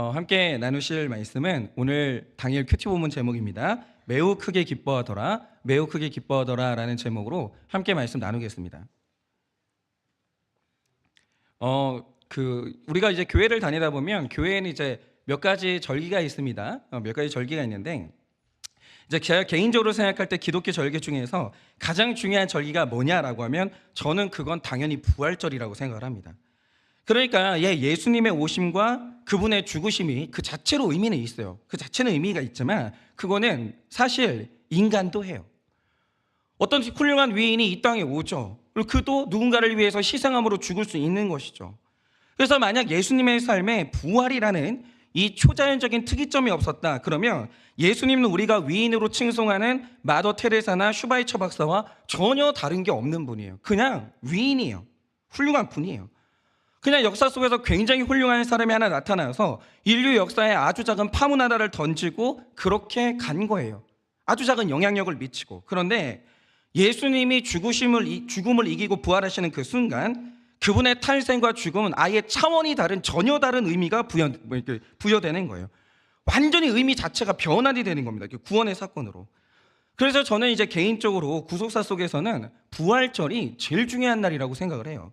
함께 나누실 말씀은 오늘 당일 큐티 본문 제목입니다. 매우 크게 기뻐하더라, 매우 크게 기뻐하더라 라는 제목으로 함께 말씀 나누겠습니다. 우리가 이제 교회를 다니다 보면 교회에는 이제 몇 가지 절기가 있습니다. 몇 가지 절기가 있는데 이제 제가 개인적으로 생각할 때 기독교 절기 중에서 가장 중요한 절기가 뭐냐라고 하면 저는 그건 당연히 부활절이라고 생각을 합니다. 그러니까 예수님의 오심과 그분의 죽으심이 그 자체로 의미는 있어요. 그 자체는 의미가 있지만 그거는 사실 인간도 해요. 어떤 훌륭한 위인이 이 땅에 오죠. 그리고 그도 누군가를 위해서 희생함으로 죽을 수 있는 것이죠. 그래서 만약 예수님의 삶에 부활이라는 이 초자연적인 특이점이 없었다 그러면 예수님은 우리가 위인으로 칭송하는 마더 테레사나 슈바이처 박사와 전혀 다른 게 없는 분이에요. 그냥 위인이에요. 훌륭한 분이에요. 그냥 역사 속에서 굉장히 훌륭한 사람이 하나 나타나서 인류 역사에 아주 작은 파문 하나를 던지고 그렇게 간 거예요. 아주 작은 영향력을 미치고. 그런데 예수님이 죽음을 이기고 부활하시는 그 순간 그분의 탄생과 죽음은 아예 차원이 다른 전혀 다른 의미가 부여되는 거예요. 완전히 의미 자체가 변환이 되는 겁니다. 구원의 사건으로. 그래서 저는 이제 개인적으로 구속사 속에서는 부활절이 제일 중요한 날이라고 생각을 해요.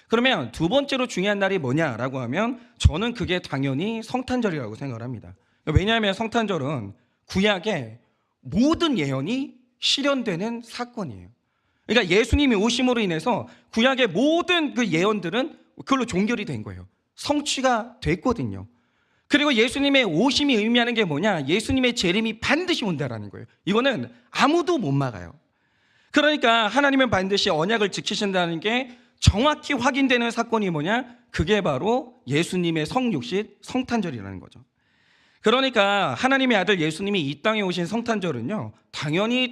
그러면 두 번째로 중요한 날이 뭐냐라고 하면 저는 그게 당연히 성탄절이라고 생각을 합니다. 왜냐하면 성탄절은 구약의 모든 예언이 실현되는 사건이에요. 그러니까 예수님이 오심으로 인해서 구약의 모든 그 예언들은 그걸로 종결이 된 거예요. 성취가 됐거든요. 그리고 예수님의 오심이 의미하는 게 뭐냐? 예수님의 재림이 반드시 온다라는 거예요. 이거는 아무도 못 막아요. 그러니까 하나님은 반드시 언약을 지키신다는 게 정확히 확인되는 사건이 뭐냐? 그게 바로 예수님의 성육신 성탄절이라는 거죠. 그러니까 하나님의 아들 예수님이 이 땅에 오신 성탄절은요, 당연히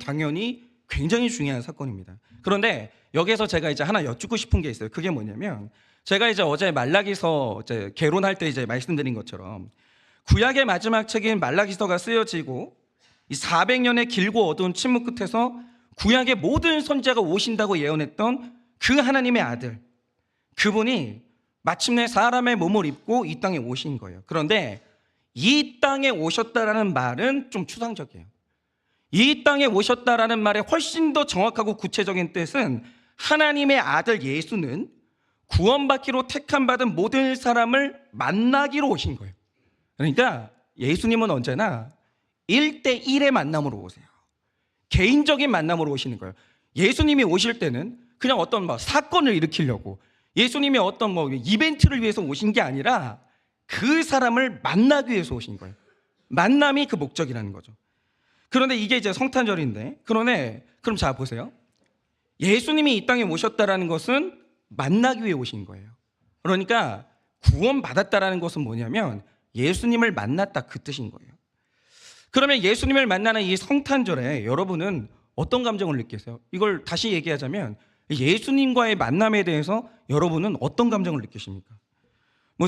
굉장히 중요한 사건입니다. 그런데 여기에서 제가 이제 하나 여쭙고 싶은 게 있어요. 그게 뭐냐면 제가 이제 어제 말라기서 이제 개론할 때 이제 말씀드린 것처럼 구약의 마지막 책인 말라기서가 쓰여지고 이 400년의 길고 어두운 침묵 끝에서 구약의 모든 선지자가 오신다고 예언했던 그 하나님의 아들, 그분이 마침내 사람의 몸을 입고 이 땅에 오신 거예요. 그런데 이 땅에 오셨다라는 말은 좀 추상적이에요. 이 땅에 오셨다라는 말의 훨씬 더 정확하고 구체적인 뜻은 하나님의 아들 예수는 구원받기로 택함받은 모든 사람을 만나기로 오신 거예요. 그러니까 예수님은 언제나 1대1의 만남으로 오세요. 개인적인 만남으로 오시는 거예요. 예수님이 오실 때는 그냥 어떤 사건을 일으키려고 예수님이 어떤 이벤트를 위해서 오신 게 아니라 그 사람을 만나기 위해서 오신 거예요. 만남이 그 목적이라는 거죠. 그런데 이게 이제 성탄절인데, 그럼 자 보세요. 예수님이 이 땅에 오셨다라는 것은 만나기 위해 오신 거예요. 그러니까 구원받았다라는 것은 뭐냐면 예수님을 만났다 그 뜻인 거예요. 그러면 예수님을 만나는 이 성탄절에 여러분은 어떤 감정을 느끼세요? 이걸 다시 얘기하자면 예수님과의 만남에 대해서 여러분은 어떤 감정을 느끼십니까?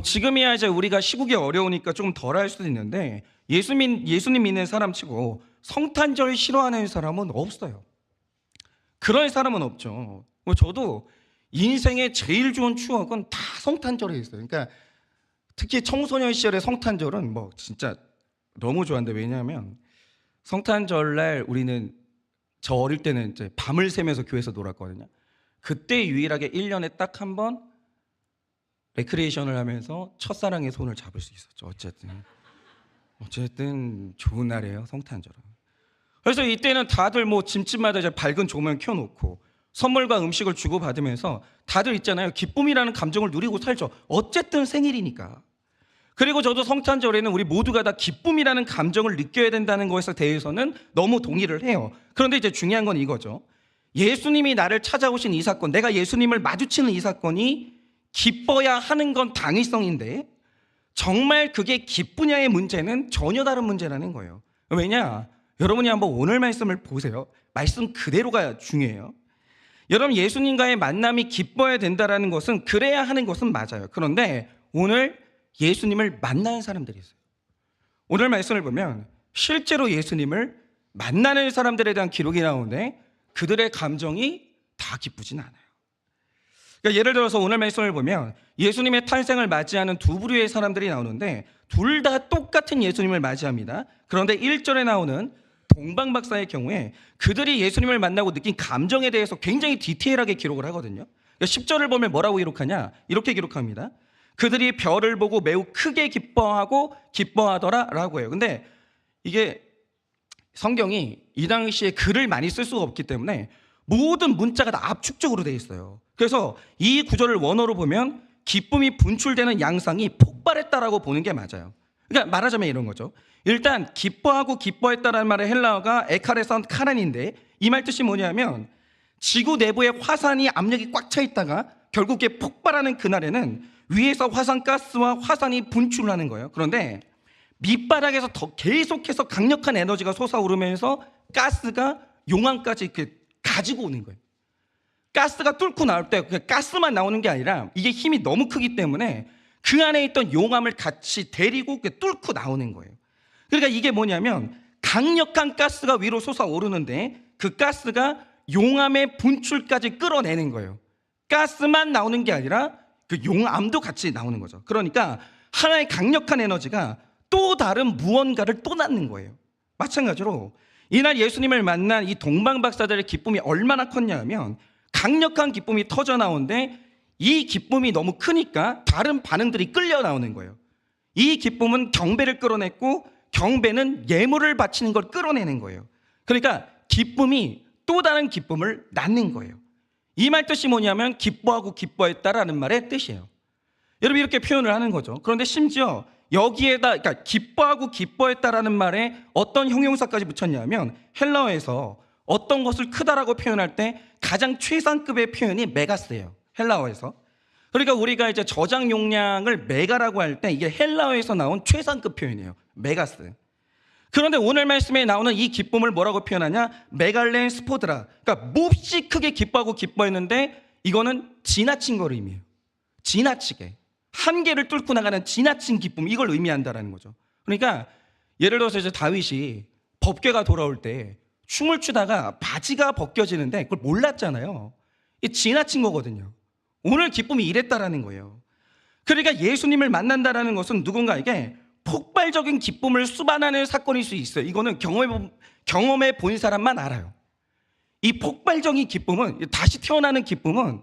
지금이야 이제 우리가 시국이 어려우니까 조금 덜 할 수도 있는데 예수님 믿는 사람 치고 성탄절 싫어하는 사람은 없어요. 그런 사람은 없죠. 저도 인생의 제일 좋은 추억은 다 성탄절에 있어요. 그러니까 특히 청소년 시절의 성탄절은 진짜 너무 좋아하는데, 왜냐하면 성탄절날 우리는 저 어릴 때는 이제 밤을 새면서 교회에서 놀았거든요. 그때 유일하게 1년에 딱 한 번 레크리에이션을 하면서 첫사랑의 손을 잡을 수 있었죠. 어쨌든 좋은 날이에요, 성탄절은. 그래서 이때는 다들 집집마다 이제 밝은 조명 켜놓고 선물과 음식을 주고받으면서 다들 있잖아요. 기쁨이라는 감정을 누리고 살죠. 어쨌든 생일이니까. 그리고 저도 성탄절에는 우리 모두가 다 기쁨이라는 감정을 느껴야 된다는 것에 대해서는 너무 동의를 해요. 그런데 이제 중요한 건 이거죠. 예수님이 나를 찾아오신 이 사건, 내가 예수님을 마주치는 이 사건이 기뻐야 하는 건 당위성인데 정말 그게 기쁘냐의 문제는 전혀 다른 문제라는 거예요. 왜냐? 여러분이 한번 오늘 말씀을 보세요. 말씀 그대로가 중요해요. 여러분, 예수님과의 만남이 기뻐야 된다는 것은 그래야 하는 것은 맞아요. 그런데 오늘 예수님을 만나는 사람들이 있어요. 오늘 말씀을 보면 실제로 예수님을 만나는 사람들에 대한 기록이 나오는데 그들의 감정이 다 기쁘진 않아요. 그러니까 예를 들어서 오늘 말씀을 보면 예수님의 탄생을 맞이하는 두 부류의 사람들이 나오는데 둘 다 똑같은 예수님을 맞이합니다. 그런데 1절에 나오는 동방박사의 경우에 그들이 예수님을 만나고 느낀 감정에 대해서 굉장히 디테일하게 기록을 하거든요. 10절을 보면 뭐라고 기록하냐? 이렇게 기록합니다. 그들이 별을 보고 매우 크게 기뻐하고 기뻐하더라 라고 해요. 근데 이게 성경이 이 당시에 글을 많이 쓸 수가 없기 때문에 모든 문자가 다 압축적으로 되어 있어요. 그래서 이 구절을 원어로 보면 기쁨이 분출되는 양상이 폭발했다라고 보는 게 맞아요. 그러니까 말하자면 이런 거죠. 일단 기뻐하고 기뻐했다라는 말의 헬라어가 에카레선 카란인데 이 말 뜻이 뭐냐면 지구 내부에 화산이 압력이 꽉 차 있다가 결국에 폭발하는 그날에는 위에서 화산가스와 화산이 분출하는 거예요. 그런데 밑바닥에서 더 계속해서 강력한 에너지가 솟아오르면서 가스가 용암까지 이렇게 가지고 오는 거예요. 가스가 뚫고 나올 때 가스만 나오는 게 아니라 이게 힘이 너무 크기 때문에 그 안에 있던 용암을 같이 데리고 뚫고 나오는 거예요. 그러니까 이게 뭐냐면 강력한 가스가 위로 솟아오르는데 그 가스가 용암의 분출까지 끌어내는 거예요. 가스만 나오는 게 아니라 그 용암도 같이 나오는 거죠. 그러니까 하나의 강력한 에너지가 또 다른 무언가를 또 낳는 거예요. 마찬가지로 이날 예수님을 만난 이 동방박사들의 기쁨이 얼마나 컸냐 하면 강력한 기쁨이 터져 나오는데 이 기쁨이 너무 크니까 다른 반응들이 끌려 나오는 거예요. 이 기쁨은 경배를 끌어냈고 경배는 예물을 바치는 걸 끌어내는 거예요. 그러니까 기쁨이 또 다른 기쁨을 낳는 거예요. 이 말 뜻이 뭐냐면 기뻐하고 기뻐했다라는 말의 뜻이에요. 여러분 이렇게 표현을 하는 거죠. 그런데 심지어 여기에다 그러니까 기뻐하고 기뻐했다라는 말에 어떤 형용사까지 붙였냐면 헬라어에서 어떤 것을 크다라고 표현할 때 가장 최상급의 표현이 메가스예요. 헬라어에서. 그러니까 우리가 이제 저장 용량을 메가라고 할 때 이게 헬라어에서 나온 최상급 표현이에요. 메가스. 그런데 오늘 말씀에 나오는 이 기쁨을 뭐라고 표현하냐? 메갈렌 스포드라. 그러니까 몹시 크게 기뻐하고 기뻐했는데 이거는 지나친 걸 의미해요. 지나치게. 한계를 뚫고 나가는 지나친 기쁨, 이걸 의미한다라는 거죠. 그러니까 예를 들어서 이제 다윗이 법궤가 돌아올 때 춤을 추다가 바지가 벗겨지는데 그걸 몰랐잖아요. 이게 지나친 거거든요. 오늘 기쁨이 이랬다라는 거예요. 그러니까 예수님을 만난다라는 것은 누군가에게 폭발적인 기쁨을 수반하는 사건일 수 있어요. 이거는 경험해 본 사람만 알아요. 이 폭발적인 기쁨은, 다시 태어나는 기쁨은,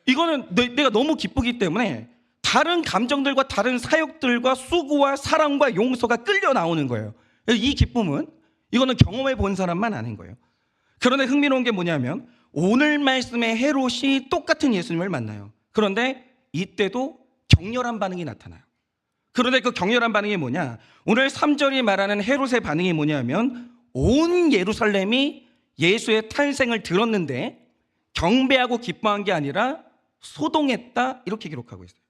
이거는 내가 너무 기쁘기 때문에 다른 감정들과 다른 사역들과 수고와 사랑과 용서가 끌려 나오는 거예요. 이 기쁨은, 이거는 경험해 본 사람만 아는 거예요. 그런데 흥미로운 게 뭐냐면 오늘 말씀의 헤롯이 똑같은 예수님을 만나요. 그런데 이때도 격렬한 반응이 나타나요. 그런데 그 격렬한 반응이 뭐냐? 오늘 3절이 말하는 헤롯의 반응이 뭐냐면 온 예루살렘이 예수의 탄생을 들었는데 경배하고 기뻐한 게 아니라 소동했다, 이렇게 기록하고 있어요.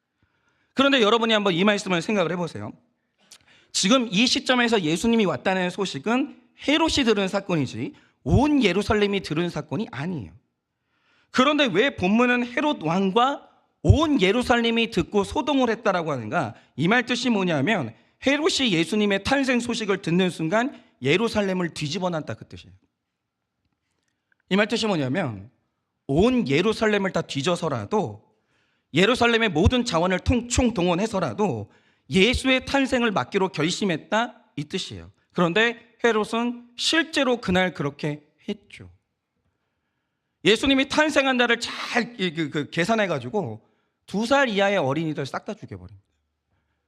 그런데 여러분이 한번 이 말씀을 생각을 해보세요. 지금 이 시점에서 예수님이 왔다는 소식은 헤롯이 들은 사건이지 온 예루살렘이 들은 사건이 아니에요. 그런데 왜 본문은 헤롯 왕과 온 예루살렘이 듣고 소동을 했다라고 하는가? 이 말 뜻이 뭐냐면 헤롯이 예수님의 탄생 소식을 듣는 순간 예루살렘을 뒤집어 놨다, 그 뜻이에요. 이 말 뜻이 뭐냐면 온 예루살렘을 다 뒤져서라도, 예루살렘의 모든 자원을 총동원해서라도 예수의 탄생을 막기로 결심했다, 이 뜻이에요. 그런데 헤롯은 실제로 그날 그렇게 했죠. 예수님이 탄생한 날을 잘 계산해가지고 2살 이하의 어린이들 싹 다 죽여버립니다.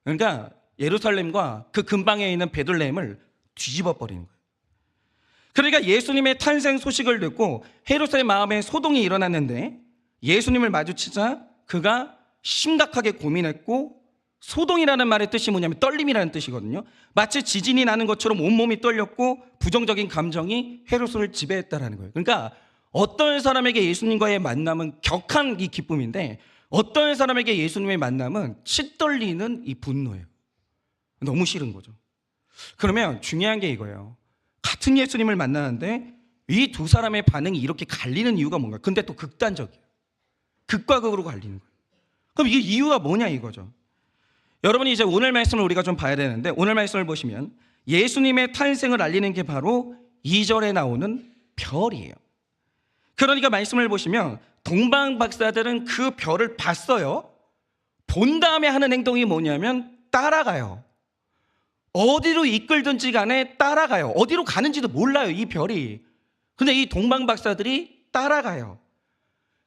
그러니까 예루살렘과 그 근방에 있는 베들레헴을 뒤집어 버리는 거예요. 그러니까 예수님의 탄생 소식을 듣고 헤롯의 마음에 소동이 일어났는데 예수님을 마주치자 그가 심각하게 고민했고, 소동이라는 말의 뜻이 뭐냐면 떨림이라는 뜻이거든요. 마치 지진이 나는 것처럼 온몸이 떨렸고 부정적인 감정이 헤롯을 지배했다라는 거예요. 그러니까 어떤 사람에게 예수님과의 만남은 격한 이 기쁨인데 어떤 사람에게 예수님의 만남은 치떨리는 이 분노예요. 너무 싫은 거죠. 그러면 중요한 게 이거예요. 같은 예수님을 만나는데 이 두 사람의 반응이 이렇게 갈리는 이유가 뭔가? 근데 또 극단적이에요. 극과 극으로 갈리는 거예요. 그럼 이게 이유가 뭐냐 이거죠. 여러분이 이제 오늘 말씀을 우리가 좀 봐야 되는데, 오늘 말씀을 보시면 예수님의 탄생을 알리는 게 바로 2절에 나오는 별이에요. 그러니까 말씀을 보시면 동방 박사들은 그 별을 봤어요. 본 다음에 하는 행동이 뭐냐면 따라가요. 어디로 이끌든지 간에 따라가요. 어디로 가는지도 몰라요, 이 별이. 근데 이 동방 박사들이 따라가요.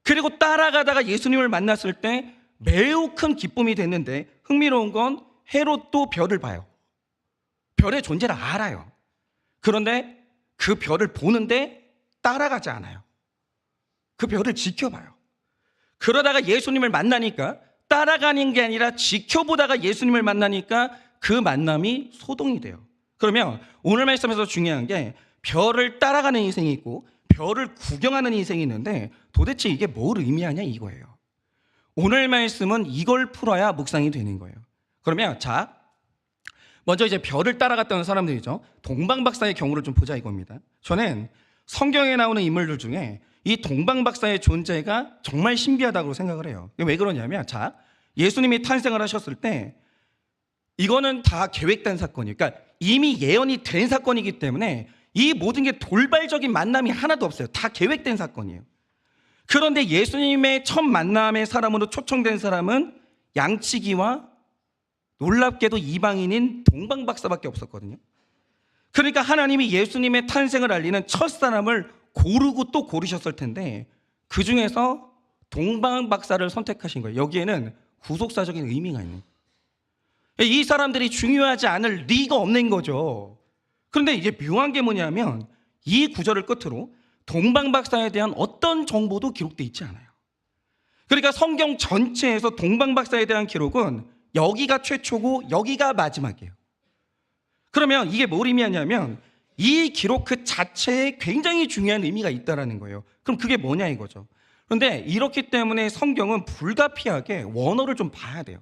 그리고 따라가다가 예수님을 만났을 때 매우 큰 기쁨이 됐는데, 흥미로운 건 헤롯도 별을 봐요. 별의 존재를 알아요. 그런데 그 별을 보는데 따라가지 않아요. 그 별을 지켜봐요. 그러다가 예수님을 만나니까, 따라가는 게 아니라 지켜보다가 예수님을 만나니까 그 만남이 소동이 돼요. 그러면 오늘 말씀에서 중요한 게, 별을 따라가는 인생이 있고 별을 구경하는 인생이 있는데, 도대체 이게 뭘 의미하냐 이거예요. 오늘 말씀은 이걸 풀어야 묵상이 되는 거예요. 그러면 자, 먼저 이제 별을 따라갔던 사람들이죠. 동방 박사의 경우를 좀 보자 이겁니다. 저는 성경에 나오는 인물들 중에 이 동방 박사의 존재가 정말 신비하다고 생각을 해요. 왜 그러냐면, 자, 예수님이 탄생을 하셨을 때 이거는 다 계획된 사건이에요. 그러니까 이미 예언이 된 사건이기 때문에 이 모든 게 돌발적인 만남이 하나도 없어요. 다 계획된 사건이에요. 그런데 예수님의 첫 만남의 사람으로 초청된 사람은 양치기와 놀랍게도 이방인인 동방 박사밖에 없었거든요. 그러니까 하나님이 예수님의 탄생을 알리는 첫 사람을 고르고 또 고르셨을 텐데, 그 중에서 동방 박사를 선택하신 거예요. 여기에는 구속사적인 의미가 있는 거예요. 이 사람들이 중요하지 않을 리가 없는 거죠. 그런데 이제 묘한 게 뭐냐면, 이 구절을 끝으로 동방 박사에 대한 어떤 정보도 기록되어 있지 않아요. 그러니까 성경 전체에서 동방 박사에 대한 기록은 여기가 최초고 여기가 마지막이에요. 그러면 이게 뭘 의미하냐면, 이 기록 그 자체에 굉장히 중요한 의미가 있다는 거예요. 그럼 그게 뭐냐 이거죠. 그런데 이렇기 때문에 성경은 불가피하게 원어를 좀 봐야 돼요.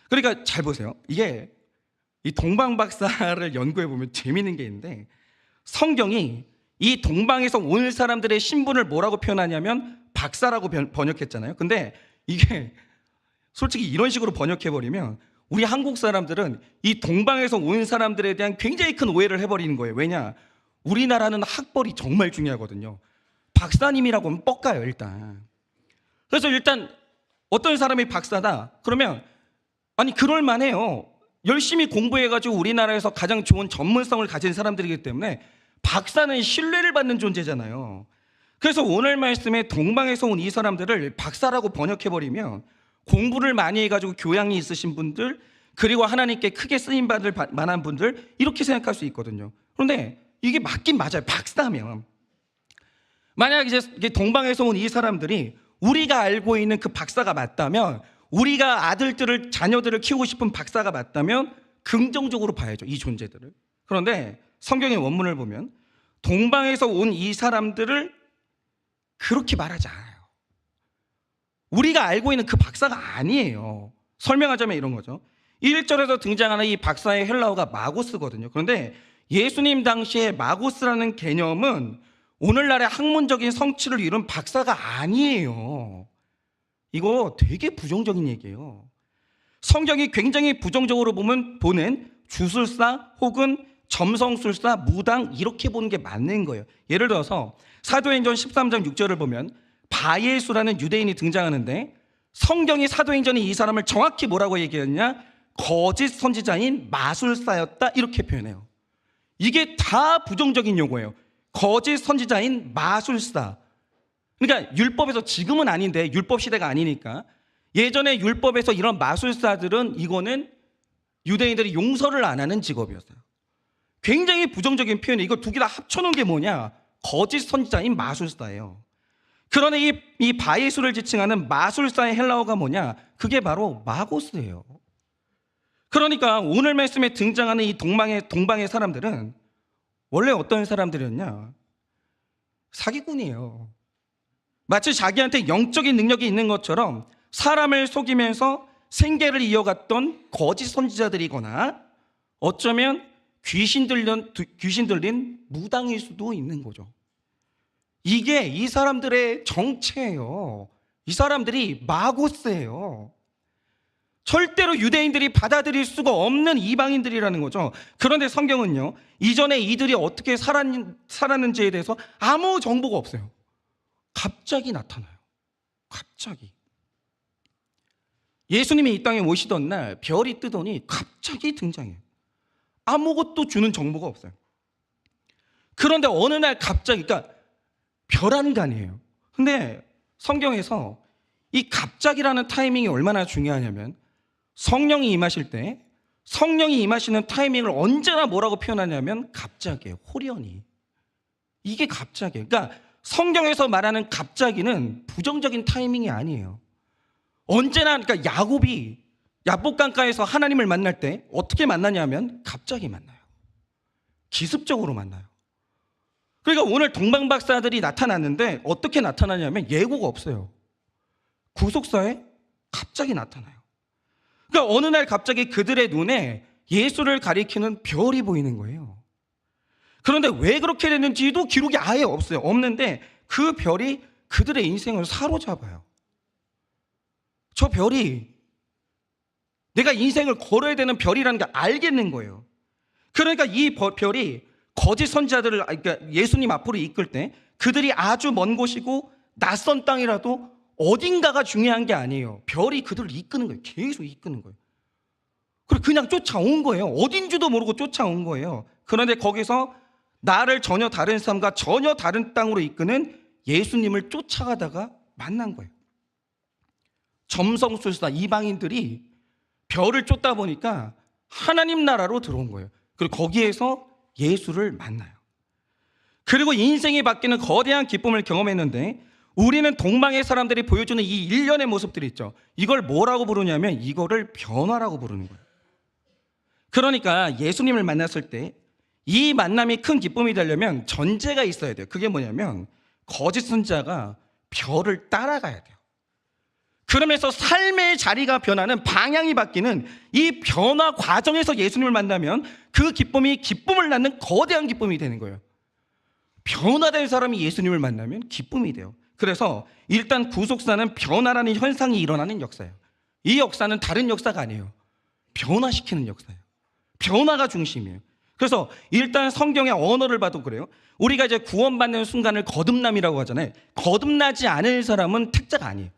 그러니까 잘 보세요. 이게 이 동방 박사를 연구해 보면 재밌는 게 있는데, 성경이 이 동방에서 온 사람들의 신분을 뭐라고 표현하냐면 박사라고 번역했잖아요. 근데 이게 솔직히 이런 식으로 번역해 버리면 우리 한국 사람들은 이 동방에서 온 사람들에 대한 굉장히 큰 오해를 해버리는 거예요. 왜냐? 우리나라는 학벌이 정말 중요하거든요. 박사님이라고 하면 뻑가요, 일단. 그래서 일단 어떤 사람이 박사다 그러면, 아니 그럴만해요. 열심히 공부해가지고 우리나라에서 가장 좋은 전문성을 가진 사람들이기 때문에 박사는 신뢰를 받는 존재잖아요. 그래서 오늘 말씀에 동방에서 온 이 사람들을 박사라고 번역해버리면, 공부를 많이 해가지고 교양이 있으신 분들, 그리고 하나님께 크게 쓰임받을 만한 분들, 이렇게 생각할 수 있거든요. 그런데 이게 맞긴 맞아요. 박사면. 만약 이제 동방에서 온 이 사람들이 우리가 알고 있는 그 박사가 맞다면, 우리가 아들들을, 자녀들을 키우고 싶은 박사가 맞다면 긍정적으로 봐야죠, 이 존재들을. 그런데 성경의 원문을 보면 동방에서 온 이 사람들을 그렇게 말하지 않아요. 우리가 알고 있는 그 박사가 아니에요. 설명하자면 이런 거죠. 1절에서 등장하는 이 박사의 헬라어가 마고스거든요. 그런데 예수님 당시에 마고스라는 개념은 오늘날의 학문적인 성취를 이룬 박사가 아니에요. 이거 되게 부정적인 얘기예요. 성경이 굉장히 부정적으로 보는 주술사 혹은 점성술사, 무당, 이렇게 보는 게 맞는 거예요. 예를 들어서 사도행전 13장 6절을 보면 바예수라는 유대인이 등장하는데, 성경이 사도행전에 이 사람을 정확히 뭐라고 얘기했냐? 거짓 선지자인 마술사였다, 이렇게 표현해요. 이게 다 부정적인 용어예요. 거짓 선지자인 마술사. 그러니까 율법에서, 지금은 아닌데 율법 시대가 아니니까, 예전에 율법에서 이런 마술사들은 이거는 유대인들이 용서를 안 하는 직업이었어요. 굉장히 부정적인 표현이에요. 이거 두 개 다 합쳐놓은 게 뭐냐? 거짓 선지자인 마술사예요. 그러나 이 바예수를 지칭하는 마술사의 헬라어가 뭐냐? 그게 바로 마고스예요. 그러니까 오늘 말씀에 등장하는 이 동방의 사람들은 원래 어떤 사람들이었냐? 사기꾼이에요. 마치 자기한테 영적인 능력이 있는 것처럼 사람을 속이면서 생계를 이어갔던 거짓 선지자들이거나, 어쩌면 귀신 들린 무당일 수도 있는 거죠. 이게 이 사람들의 정체예요. 이 사람들이 마고스예요. 절대로 유대인들이 받아들일 수가 없는 이방인들이라는 거죠. 그런데 성경은요, 이전에 이들이 어떻게 살았는지에 대해서 아무 정보가 없어요. 갑자기 나타나요. 갑자기. 예수님이 이 땅에 오시던 날 별이 뜨더니 갑자기 등장해요. 아무것도 주는 정보가 없어요. 그런데 어느 날 갑자기, 그러니까 별안간이에요. 근데 성경에서 이 갑자기라는 타이밍이 얼마나 중요하냐면, 성령이 임하실 때, 성령이 임하시는 타이밍을 언제나 뭐라고 표현하냐면 갑자기예요. 호련히. 이게 갑자기예요. 그러니까 성경에서 말하는 갑자기는 부정적인 타이밍이 아니에요. 언제나, 그러니까 야곱이 야복강가에서 하나님을 만날 때 어떻게 만나냐면 갑자기 만나요. 기습적으로 만나요. 그러니까 오늘 동방박사들이 나타났는데 어떻게 나타나냐면 예고가 없어요. 구속사에 갑자기 나타나요. 그러니까 어느 날 갑자기 그들의 눈에 예수를 가리키는 별이 보이는 거예요. 그런데 왜 그렇게 됐는지도 기록이 아예 없어요. 없는데 그 별이 그들의 인생을 사로잡아요. 저 별이 내가 인생을 걸어야 되는 별이라는 걸 알겠는 거예요. 그러니까 이 별이 거짓 선지자들을, 그러니까 예수님 앞으로 이끌 때 그들이 아주 먼 곳이고 낯선 땅이라도 어딘가가 중요한 게 아니에요. 별이 그들을 이끄는 거예요. 계속 이끄는 거예요. 그리고 그냥 쫓아온 거예요. 어딘지도 모르고 쫓아온 거예요. 그런데 거기서 나를 전혀 다른 삶과 전혀 다른 땅으로 이끄는 예수님을 쫓아가다가 만난 거예요. 점성술사 이방인들이 별을 쫓다 보니까 하나님 나라로 들어온 거예요. 그리고 거기에서 예수를 만나요. 그리고 인생이 바뀌는 거대한 기쁨을 경험했는데, 우리는 동방의 사람들이 보여주는 이 일련의 모습들이 있죠. 이걸 뭐라고 부르냐면 이거를 변화라고 부르는 거예요. 그러니까 예수님을 만났을 때 이 만남이 큰 기쁨이 되려면 전제가 있어야 돼요. 그게 뭐냐면 거짓 선지자가 별을 따라가야 돼요. 그러면서 삶의 자리가 변하는, 방향이 바뀌는 이 변화 과정에서 예수님을 만나면 그 기쁨이 기쁨을 낳는 거대한 기쁨이 되는 거예요. 변화된 사람이 예수님을 만나면 기쁨이 돼요. 그래서 일단 구속사는 변화라는 현상이 일어나는 역사예요. 이 역사는 다른 역사가 아니에요. 변화시키는 역사예요. 변화가 중심이에요. 그래서 일단 성경의 언어를 봐도 그래요. 우리가 이제 구원받는 순간을 거듭남이라고 하잖아요. 거듭나지 않은 사람은 택자가 아니에요.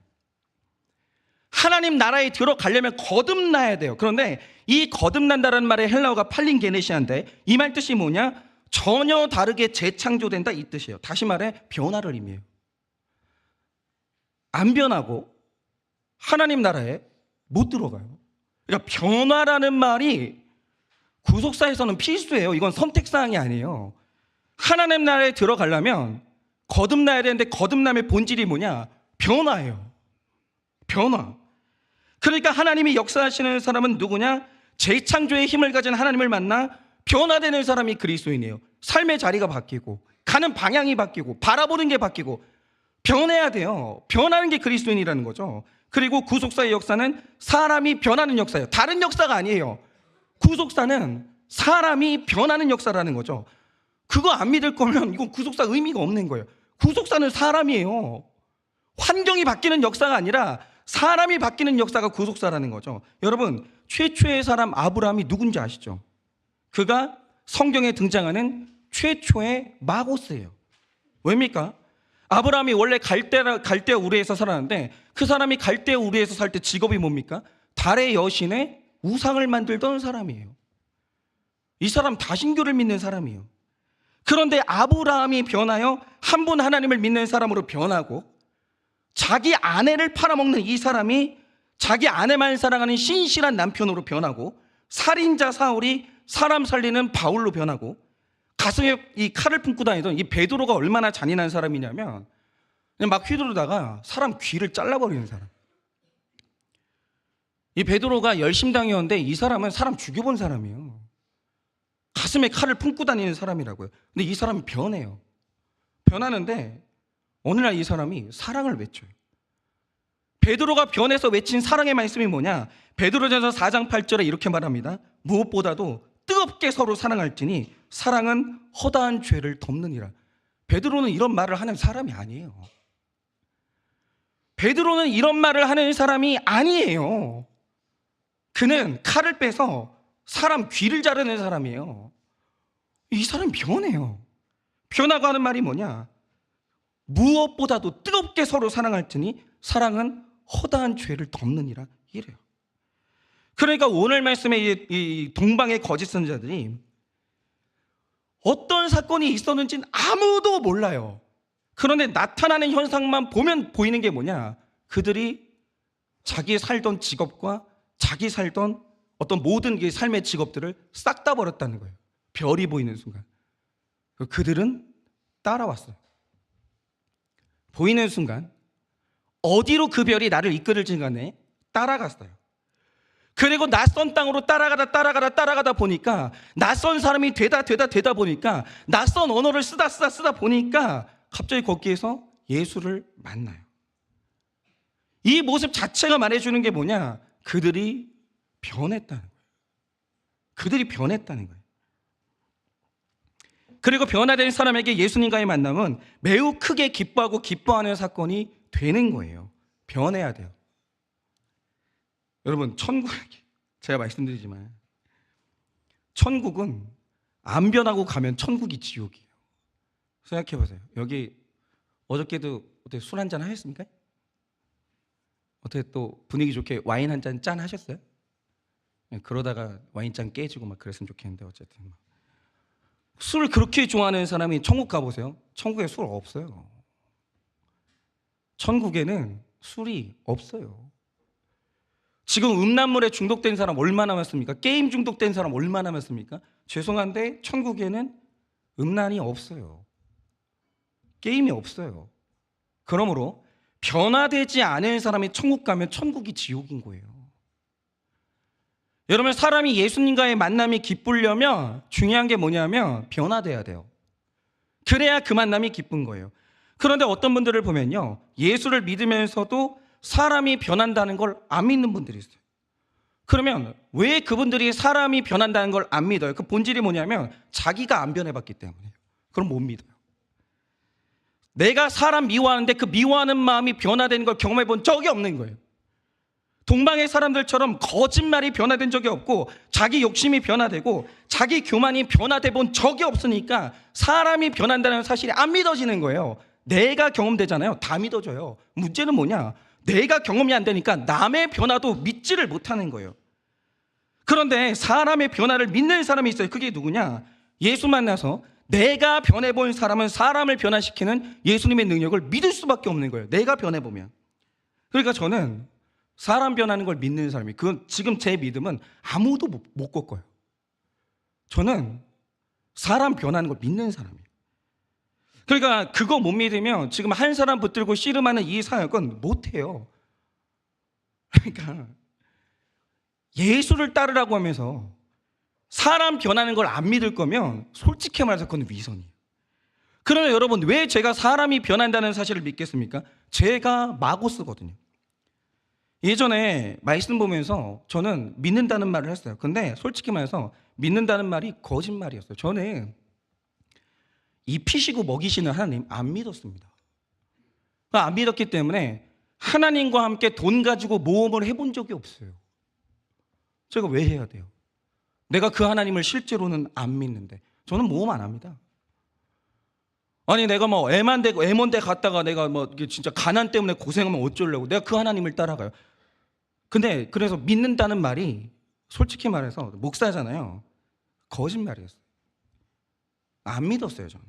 하나님 나라에 들어가려면 거듭나야 돼요. 그런데 이 거듭난다는 말의 헬라어가 팔린게네시아인데 이 말 뜻이 뭐냐? 전혀 다르게 재창조된다, 이 뜻이에요. 다시 말해 변화를 의미해요. 안 변하고 하나님 나라에 못 들어가요. 그러니까 변화라는 말이 구속사에서는 필수예요. 이건 선택사항이 아니에요. 하나님 나라에 들어가려면 거듭나야 되는데 거듭남의 본질이 뭐냐? 변화예요. 변화. 그러니까 하나님이 역사하시는 사람은 누구냐? 재창조의 힘을 가진 하나님을 만나 변화되는 사람이 그리스도인이에요. 삶의 자리가 바뀌고 가는 방향이 바뀌고 바라보는 게 바뀌고 변해야 돼요. 변하는 게 그리스도인이라는 거죠. 그리고 구속사의 역사는 사람이 변하는 역사예요. 다른 역사가 아니에요. 구속사는 사람이 변하는 역사라는 거죠. 그거 안 믿을 거면 이건 구속사 의미가 없는 거예요. 구속사는 사람이에요. 환경이 바뀌는 역사가 아니라 사람이 바뀌는 역사가 구속사라는 거죠. 여러분, 최초의 사람 아브라함이 누군지 아시죠? 그가 성경에 등장하는 최초의 마고스예요. 왜입니까? 아브라함이 원래 갈대아 우르에서 살았는데 그 사람이 갈대아 우르에서 살 때 직업이 뭡니까? 달의 여신의 우상을 만들던 사람이에요. 이 사람 다신교를 믿는 사람이에요. 그런데 아브라함이 변하여 한 분 하나님을 믿는 사람으로 변하고 자기 아내를 팔아먹는 이 사람이 자기 아내만 사랑하는 신실한 남편으로 변하고 살인자 사울이 사람 살리는 바울로 변하고 가슴에 이 칼을 품고 다니던 이 베드로가 얼마나 잔인한 사람이냐면 그냥 막 휘두르다가 사람 귀를 잘라버리는 사람. 이 베드로가 열심당이었는데 이 사람은 사람 죽여본 사람이에요. 가슴에 칼을 품고 다니는 사람이라고요. 근데 이 사람이 변해요. 변하는데 어느 날 이 사람이 사랑을 외쳐요. 베드로가 변해서 외친 사랑의 말씀이 뭐냐? 베드로전서 4장 8절에 이렇게 말합니다. 무엇보다도 뜨겁게 서로 사랑할지니 사랑은 허다한 죄를 덮느니라. 베드로는 이런 말을 하는 사람이 아니에요. 베드로는 이런 말을 하는 사람이 아니에요. 그는 칼을 빼서 사람 귀를 자르는 사람이에요. 이 사람이 변해요. 변하고 하는 말이 뭐냐? 무엇보다도 뜨겁게 서로 사랑할 테니 사랑은 허다한 죄를 덮느니라, 이래요. 그러니까 오늘 말씀에 이 동방의 거짓 선지자들이 어떤 사건이 있었는지는 아무도 몰라요. 그런데 나타나는 현상만 보면 보이는 게 뭐냐? 그들이 자기 살던 직업과 자기 살던 어떤 모든 게 삶의 직업들을 싹 다 버렸다는 거예요. 별이 보이는 순간. 그들은 따라왔어요. 보이는 순간 어디로 그 별이 나를 이끌을지 간에 따라갔어요. 그리고 낯선 땅으로 따라가다 보니까 낯선 사람이 되다 보니까 낯선 언어를 쓰다 보니까 갑자기 거기에서 예수를 만나요. 이 모습 자체가 말해주는 게 뭐냐? 그들이 변했다는 거예요. 그들이 변했다는 거예요. 그리고 변화된 사람에게 예수님과의 만남은 매우 크게 기뻐하는 사건이 되는 거예요. 변해야 돼요. 여러분, 제가 말씀드리지만 천국은 안 변하고 가면 천국이 지옥이에요. 생각해 보세요. 여기 어저께도 어떻게 술 한잔 하셨습니까? 어떻게 또 분위기 좋게 와인 한 잔 짠 하셨어요? 그러다가 와인잔 깨지고 막 그랬으면 좋겠는데 어쨌든 술 그렇게 좋아하는 사람이 천국 가보세요. 천국에 술 없어요. 천국에는 술이 없어요. 지금 음란물에 중독된 사람 얼마나 많습니까? 게임 중독된 사람 얼마나 많습니까? 죄송한데 천국에는 음란이 없어요. 게임이 없어요. 그러므로 변화되지 않은 사람이 천국 가면 천국이 지옥인 거예요. 여러분, 사람이 예수님과의 만남이 기쁘려면 중요한 게 뭐냐면 변화돼야 돼요. 그래야 그 만남이 기쁜 거예요. 그런데 어떤 분들을 보면요, 예수를 믿으면서도 사람이 변한다는 걸 안 믿는 분들이 있어요. 그러면 왜 그분들이 사람이 변한다는 걸 안 믿어요? 그 본질이 뭐냐면 자기가 안 변해봤기 때문이에요. 그럼 못 믿어요. 내가 사람 미워하는데 그 미워하는 마음이 변화되는 걸 경험해 본 적이 없는 거예요. 동방의 사람들처럼 거짓말이 변화된 적이 없고 자기 욕심이 변화되고 자기 교만이 변화돼 본 적이 없으니까 사람이 변한다는 사실이 안 믿어지는 거예요. 내가 경험되잖아요. 다 믿어져요. 문제는 뭐냐? 내가 경험이 안 되니까 남의 변화도 믿지를 못하는 거예요. 그런데 사람의 변화를 믿는 사람이 있어요. 그게 누구냐? 예수 만나서 내가 변해본 사람은 사람을 변화시키는 예수님의 능력을 믿을 수밖에 없는 거예요. 내가 변해보면. 그러니까 저는 사람 변하는 걸 믿는 사람이, 그건 지금 제 믿음은 아무도 못 꺾어요. 저는 사람 변하는 걸 믿는 사람이에요. 그러니까 그거 못 믿으면 지금 한 사람 붙들고 씨름하는 이 사역은 못해요. 그러니까 예수를 따르라고 하면서 사람 변하는 걸 안 믿을 거면 솔직히 말해서 그건 위선이에요. 그러면 여러분, 왜 제가 사람이 변한다는 사실을 믿겠습니까? 제가 마고스거든요. 예전에 말씀 보면서 저는 믿는다는 말을 했어요. 근데 솔직히 말해서 믿는다는 말이 거짓말이었어요. 저는 입히시고 먹이시는 하나님 안 믿었습니다. 안 믿었기 때문에 하나님과 함께 돈 가지고 모험을 해본 적이 없어요. 제가 왜 해야 돼요? 내가 그 하나님을 실제로는 안 믿는데. 저는 모험 안 합니다. 아니 내가 뭐 애먼데 갔다가 내가 뭐 진짜 가난 때문에 고생하면 어쩌려고 내가 그 하나님을 따라가요. 근데 그래서 믿는다는 말이 솔직히 말해서 목사잖아요. 거짓말이었어요. 안 믿었어요, 저는.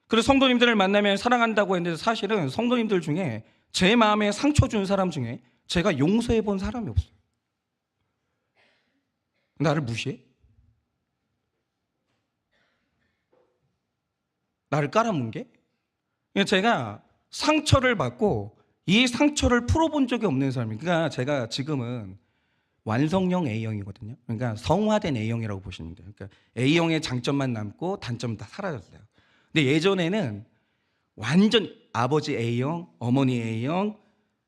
그래서 성도님들을 만나면 사랑한다고 했는데 사실은 성도님들 중에 제 마음에 상처 준 사람 중에 제가 용서해 본 사람이 없어요. 나를 무시해? 나를 깔아뭉개? 제가 상처를 받고 이 상처를 풀어본 적이 없는 사람이에요. 그러니까 제가 지금은 완성형 A형이거든요. 그러니까 성화된 A형이라고 보시면 돼요. 그러니까 A형의 장점만 남고 단점은 다 사라졌어요. 근데 예전에는 완전 아버지 A형, 어머니 A형,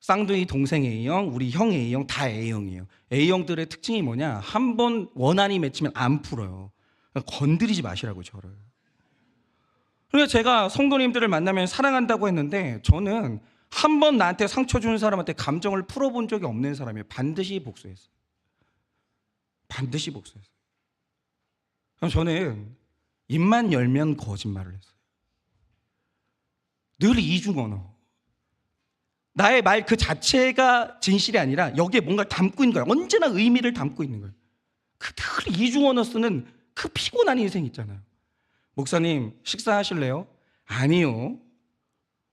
쌍둥이 동생 A형, 우리 형 A형 다 A형이에요. A형들의 특징이 뭐냐? 한 번 원한이 맺히면 안 풀어요. 그러니까 건드리지 마시라고 저를. 그래서 제가 성도님들을 만나면 사랑한다고 했는데 저는 한 번 나한테 상처 주는 사람한테 감정을 풀어본 적이 없는 사람이에요. 반드시 복수했어요. 반드시 복수했어요. 그럼 저는 입만 열면 거짓말을 했어요. 늘 이중 언어. 나의 말 그 자체가 진실이 아니라 여기에 뭔가를 담고 있는 거야. 언제나 의미를 담고 있는 거예요. 늘 이중 언어 쓰는 그 피곤한 인생 있잖아요. 목사님 식사하실래요? 아니요.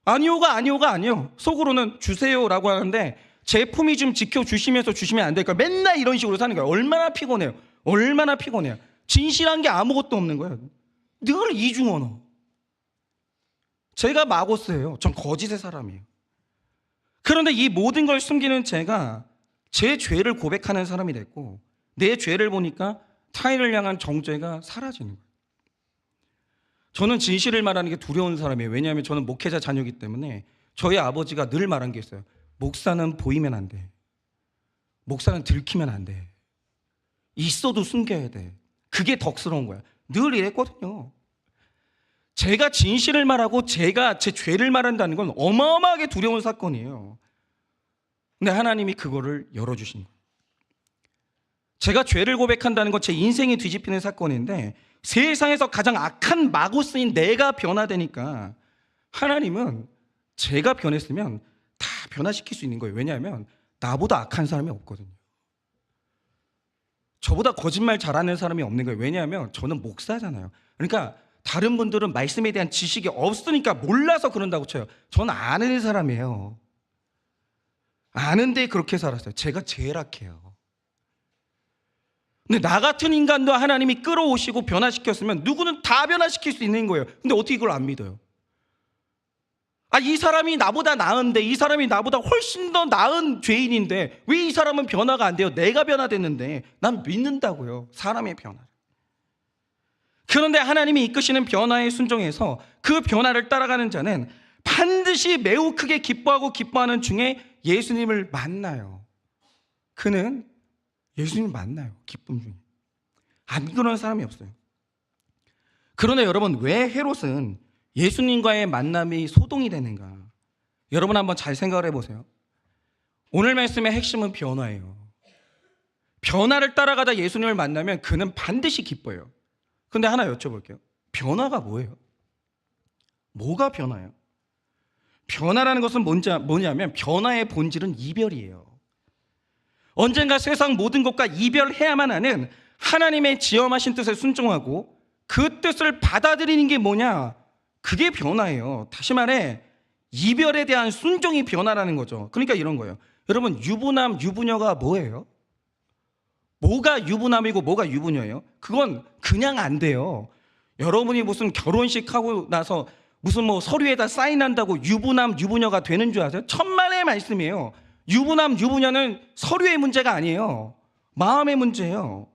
아니요가 아니요. 속으로는 주세요라고 하는데 제품이 좀 지켜주시면서 주시면 안 될까요? 맨날 이런 식으로 사는 거예요. 얼마나 피곤해요. 얼마나 피곤해요. 진실한 게 아무것도 없는 거예요. 늘 이중 언어. 제가 마고스예요. 전 거짓의 사람이에요. 그런데 이 모든 걸 숨기는 제가 제 죄를 고백하는 사람이 됐고 내 죄를 보니까 타인을 향한 정죄가 사라지는 거예요. 저는 진실을 말하는 게 두려운 사람이에요. 왜냐하면 저는 목회자 자녀이기 때문에 저희 아버지가 늘 말한 게 있어요. 목사는 보이면 안 돼. 목사는 들키면 안 돼. 있어도 숨겨야 돼. 그게 덕스러운 거야. 늘 이랬거든요. 제가 진실을 말하고 제가 제 죄를 말한다는 건 어마어마하게 두려운 사건이에요. 근데 하나님이 그거를 열어주신 거예요. 제가 죄를 고백한다는 건 제 인생이 뒤집히는 사건인데 세상에서 가장 악한 마고스인 내가 변화되니까 하나님은 제가 변했으면 다 변화시킬 수 있는 거예요. 왜냐하면 나보다 악한 사람이 없거든요. 저보다 거짓말 잘하는 사람이 없는 거예요. 왜냐하면 저는 목사잖아요. 그러니까 다른 분들은 말씀에 대한 지식이 없으니까 몰라서 그런다고 쳐요. 저는 아는 사람이에요. 아는데 그렇게 살았어요. 제가 제일 악해요. 근데 나 같은 인간도 하나님이 끌어오시고 변화시켰으면 누구는 다 변화시킬 수 있는 거예요. 근데 어떻게 이걸 안 믿어요? 이 사람이 나보다 나은데, 이 사람이 나보다 훨씬 더 나은 죄인인데 왜 이 사람은 변화가 안 돼요? 내가 변화됐는데. 난 믿는다고요, 사람의 변화를. 그런데 하나님이 이끄시는 변화에 순종해서 그 변화를 따라가는 자는 반드시 매우 크게 기뻐하는 중에 예수님을 만나요. 그는 예수님을 만나요. 기쁨 중에. 안 그러는 사람이 없어요. 그런데 여러분, 왜 헤롯은 예수님과의 만남이 소동이 되는가? 여러분 한번 잘 생각을 해보세요. 오늘 말씀의 핵심은 변화예요. 변화를 따라가다 예수님을 만나면 그는 반드시 기뻐요. 근데 하나 여쭤볼게요. 변화가 뭐예요? 뭐가 변화예요? 변화라는 것은 뭐냐면 변화의 본질은 이별이에요. 언젠가 세상 모든 것과 이별해야만 하는 하나님의 지엄하신 뜻에 순종하고 그 뜻을 받아들이는 게 뭐냐? 그게 변화예요. 다시 말해 이별에 대한 순종이 변화라는 거죠. 그러니까 이런 거예요. 여러분, 유부남, 유부녀가 뭐예요? 뭐가 유부남이고 뭐가 유부녀예요? 그건 그냥 안 돼요. 여러분이 무슨 결혼식 하고 나서 무슨 서류에다 사인한다고 유부남, 유부녀가 되는 줄 아세요? 천만의 말씀이에요. 유부남, 유부녀는 서류의 문제가 아니에요. 마음의 문제예요.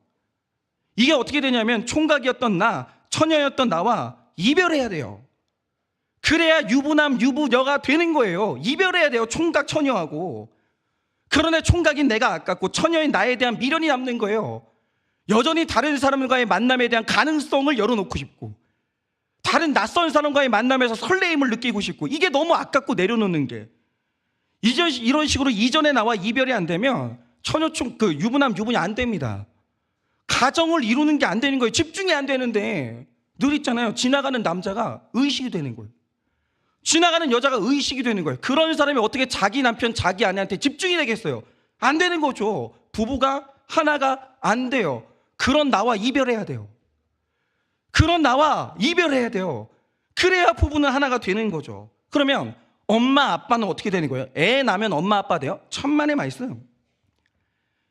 이게 어떻게 되냐면 총각이었던 나, 처녀였던 나와 이별해야 돼요. 그래야 유부남, 유부녀가 되는 거예요. 이별해야 돼요, 총각, 처녀하고. 그러나 총각인 내가 아깝고 처녀인 나에 대한 미련이 남는 거예요. 여전히 다른 사람과의 만남에 대한 가능성을 열어놓고 싶고 다른 낯선 사람과의 만남에서 설레임을 느끼고 싶고 이게 너무 아깝고 내려놓는 게 이런 식으로 이전에 나와 이별이 안 되면 유부남, 유부녀 안 됩니다. 가정을 이루는 게 안 되는 거예요. 집중이 안 되는데 늘 있잖아요. 지나가는 남자가 의식이 되는 거예요. 지나가는 여자가 의식이 되는 거예요. 그런 사람이 어떻게 자기 남편, 자기 아내한테 집중이 되겠어요? 안 되는 거죠. 부부가 하나가 안 돼요. 그런 나와 이별해야 돼요. 그런 나와 이별해야 돼요. 그래야 부부는 하나가 되는 거죠. 그러면 엄마, 아빠는 어떻게 되는 거예요? 애 낳으면 엄마, 아빠 돼요? 천만의 말씀.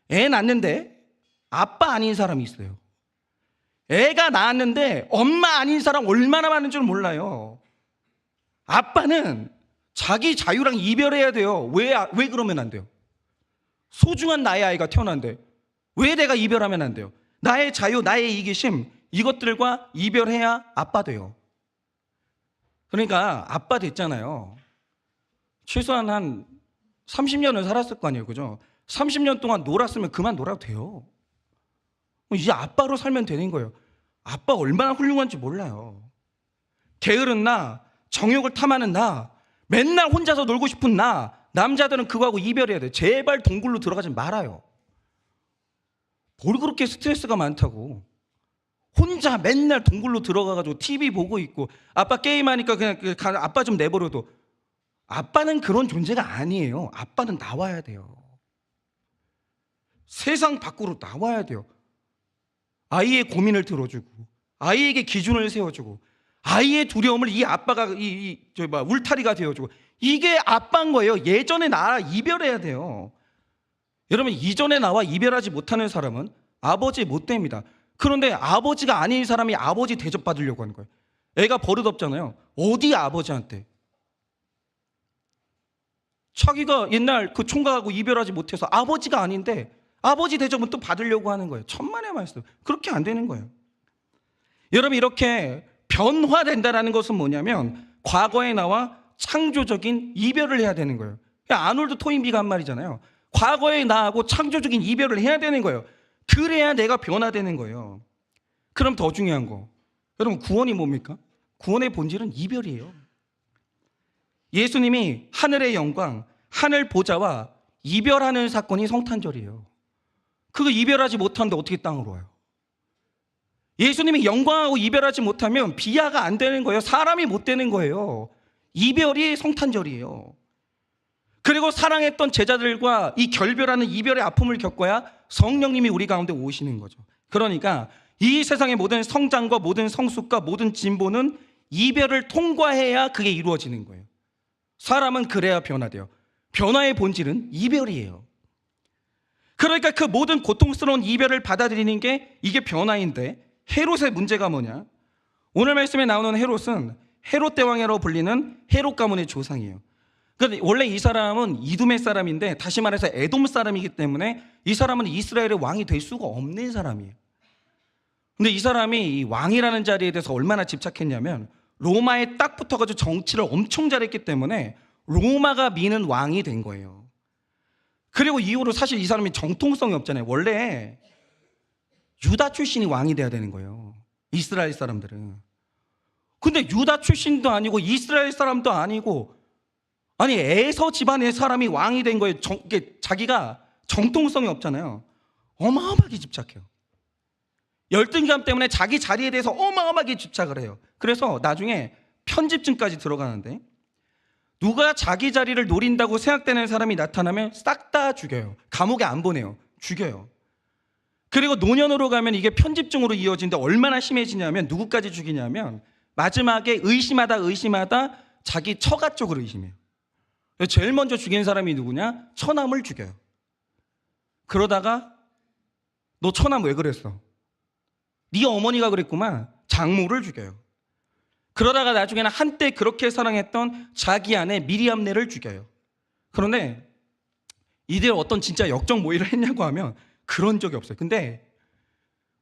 애 낳는데 아빠 아닌 사람이 있어요. 애가 낳았는데 엄마 아닌 사람 얼마나 많은 줄 몰라요. 아빠는 자기 자유랑 이별해야 돼요. 왜 그러면 안 돼요? 소중한 나의 아이가 태어났는데 왜 내가 이별하면 안 돼요? 나의 자유, 나의 이기심, 이것들과 이별해야 아빠 돼요. 그러니까 아빠 됐잖아요. 최소한 한 30년은 살았을 거 아니에요, 그죠? 30년 동안 놀았으면 그만 놀아도 돼요. 이제 아빠로 살면 되는 거예요. 아빠 얼마나 훌륭한지 몰라요. 게으른 나, 정욕을 탐하는 나, 맨날 혼자서 놀고 싶은 나, 남자들은 그거하고 이별해야 돼요. 제발 동굴로 들어가지 말아요. 뭘 그렇게 스트레스가 많다고. 혼자 맨날 동굴로 들어가가지고 TV 보고 있고 아빠 게임하니까 그냥 아빠 좀 내버려둬. 아빠는 그런 존재가 아니에요. 아빠는 나와야 돼요. 세상 밖으로 나와야 돼요. 아이의 고민을 들어주고, 아이에게 기준을 세워주고, 아이의 두려움을 이 아빠가 울타리가 되어주고, 이게 아빠인 거예요. 예전에 나와 이별해야 돼요. 여러분, 이전에 나와 이별하지 못하는 사람은 아버지 못 됩니다. 그런데 아버지가 아닌 사람이 아버지 대접받으려고 하는 거예요. 애가 버릇없잖아요. 어디 아버지한테? 자기가 옛날 그 총각하고 이별하지 못해서 아버지가 아닌데 아버지 대접은 또 받으려고 하는 거예요. 천만의 말씀. 그렇게 안 되는 거예요. 여러분, 이렇게 변화된다는 것은 뭐냐면 과거에 나와 창조적인 이별을 해야 되는 거예요. 아놀드 토인비가 한 말이잖아요. 과거에 나하고 창조적인 이별을 해야 되는 거예요. 그래야 내가 변화되는 거예요. 그럼 더 중요한 거, 여러분, 구원이 뭡니까? 구원의 본질은 이별이에요. 예수님이 하늘의 영광, 하늘 보좌와 이별하는 사건이 성탄절이에요. 그거 이별하지 못하는데 어떻게 땅으로 와요? 예수님이 영광하고 이별하지 못하면 비하가 안 되는 거예요. 사람이 못 되는 거예요. 이별이 성탄절이에요. 그리고 사랑했던 제자들과 이 결별하는 이별의 아픔을 겪어야 성령님이 우리 가운데 오시는 거죠. 그러니까 이 세상의 모든 성장과 모든 성숙과 모든 진보는 이별을 통과해야 그게 이루어지는 거예요. 사람은 그래야 변화돼요. 변화의 본질은 이별이에요. 그러니까 그 모든 고통스러운 이별을 받아들이는 게 이게 변화인데, 헤롯의 문제가 뭐냐? 오늘 말씀에 나오는 헤롯은 헤롯 대왕이라고 불리는 헤롯 가문의 조상이에요. 그런데 원래 이 사람은 이두메 사람인데, 다시 말해서 에돔 사람이기 때문에 이 사람은 이스라엘의 왕이 될 수가 없는 사람이에요. 근데 이 사람이 이 왕이라는 자리에 대해서 얼마나 집착했냐면 로마에 딱 붙어가지고 정치를 엄청 잘했기 때문에 로마가 미는 왕이 된 거예요. 그리고 이후로 사실 이 사람이 정통성이 없잖아요. 원래 유다 출신이 왕이 돼야 되는 거예요, 이스라엘 사람들은. 근데 유다 출신도 아니고 이스라엘 사람도 아니고, 아니 에서 집안의 사람이 왕이 된 거예요. 자기가 정통성이 없잖아요. 어마어마하게 집착해요. 열등감 때문에 자기 자리에 대해서 어마어마하게 집착을 해요. 그래서 나중에 편집증까지 들어가는데, 누가 자기 자리를 노린다고 생각되는 사람이 나타나면 싹 다 죽여요. 감옥에 안 보내요. 죽여요. 그리고 노년으로 가면 이게 편집증으로 이어지는데 얼마나 심해지냐면, 누구까지 죽이냐면 마지막에 의심하다 자기 처가 쪽을 의심해요. 제일 먼저 죽인 사람이 누구냐? 처남을 죽여요. 그러다가 너 처남 왜 그랬어? 네 어머니가 그랬구만. 장모를 죽여요. 그러다가 나중에는 한때 그렇게 사랑했던 자기 아내 미리암네를 죽여요. 그런데 이들 어떤 진짜 역적 모의를 했냐고 하면 그런 적이 없어요. 근데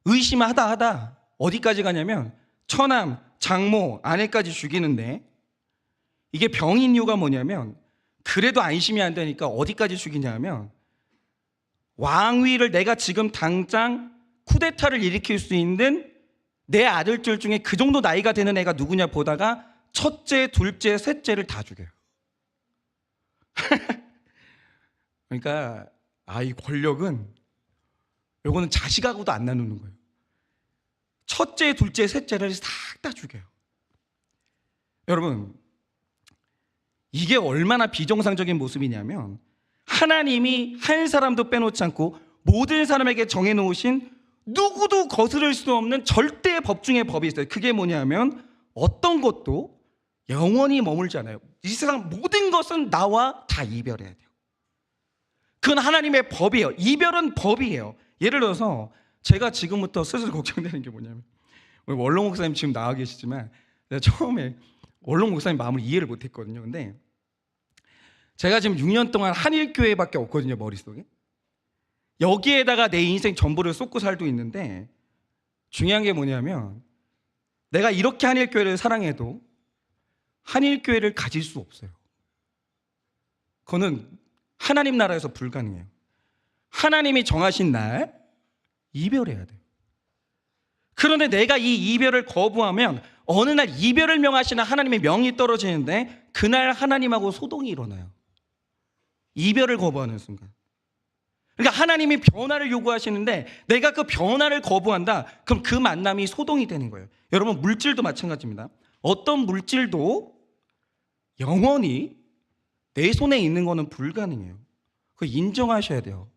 의심하다 어디까지 가냐면 처남, 장모, 아내까지 죽이는데, 이게 병인 이유가 뭐냐면 그래도 안심이 안 되니까 어디까지 죽이냐면, 왕위를 내가 지금 당장 쿠데타를 일으킬 수 있는 내 아들들 중에 그 정도 나이가 되는 애가 누구냐 보다가 첫째, 둘째, 셋째를 다 죽여요. 그러니까 이 권력은, 요거는 자식하고도 안 나누는 거예요. 첫째, 둘째, 셋째를 싹 다 죽여요. 여러분, 이게 얼마나 비정상적인 모습이냐면, 하나님이 한 사람도 빼놓지 않고 모든 사람에게 정해놓으신 누구도 거스를 수 없는 절대 법 중에 법이 있어요. 그게 뭐냐면 어떤 것도 영원히 머물지 않아요. 이 세상 모든 것은 나와 다 이별해야 돼요. 그건 하나님의 법이에요. 이별은 법이에요. 예를 들어서 제가 지금부터 슬슬 걱정되는 게 뭐냐면, 원롱 목사님 지금 나와 계시지만 제가 처음에 원롱 목사님 마음을 이해를 못했거든요. 근데 제가 지금 6년 동안 한일교회밖에 없거든요, 머릿속에. 여기에다가 내 인생 전부를 쏟고 살고 있는데, 중요한 게 뭐냐면 내가 이렇게 한일교회를 사랑해도 한일교회를 가질 수 없어요. 그거는 하나님 나라에서 불가능해요. 하나님이 정하신 날 이별해야 돼요. 그런데 내가 이 이별을 거부하면 어느 날 이별을 명하시는 하나님의 명이 떨어지는데, 그날 하나님하고 소동이 일어나요. 이별을 거부하는 순간. 그러니까 하나님이 변화를 요구하시는데 내가 그 변화를 거부한다. 그럼 그 만남이 소동이 되는 거예요. 여러분, 물질도 마찬가지입니다. 어떤 물질도 영원히 내 손에 있는 거는 불가능해요. 그거 인정하셔야 돼요.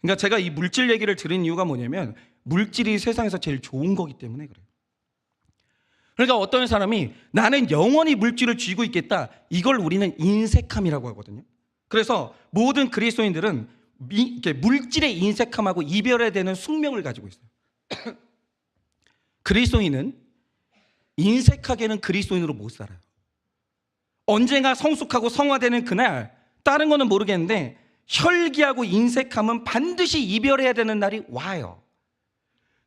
그러니까 제가 이 물질 얘기를 들은 이유가 뭐냐면 물질이 세상에서 제일 좋은 거기 때문에 그래요. 그러니까 어떤 사람이 나는 영원히 물질을 쥐고 있겠다. 이걸 우리는 인색함이라고 하거든요. 그래서 모든 그리스도인들은 물질의 인색함하고 이별해야 되는 숙명을 가지고 있어요. 그리스도인은 인색하게는 그리스도인으로 못 살아요. 언젠가 성숙하고 성화되는 그날, 다른 거는 모르겠는데 혈기하고 인색함은 반드시 이별해야 되는 날이 와요.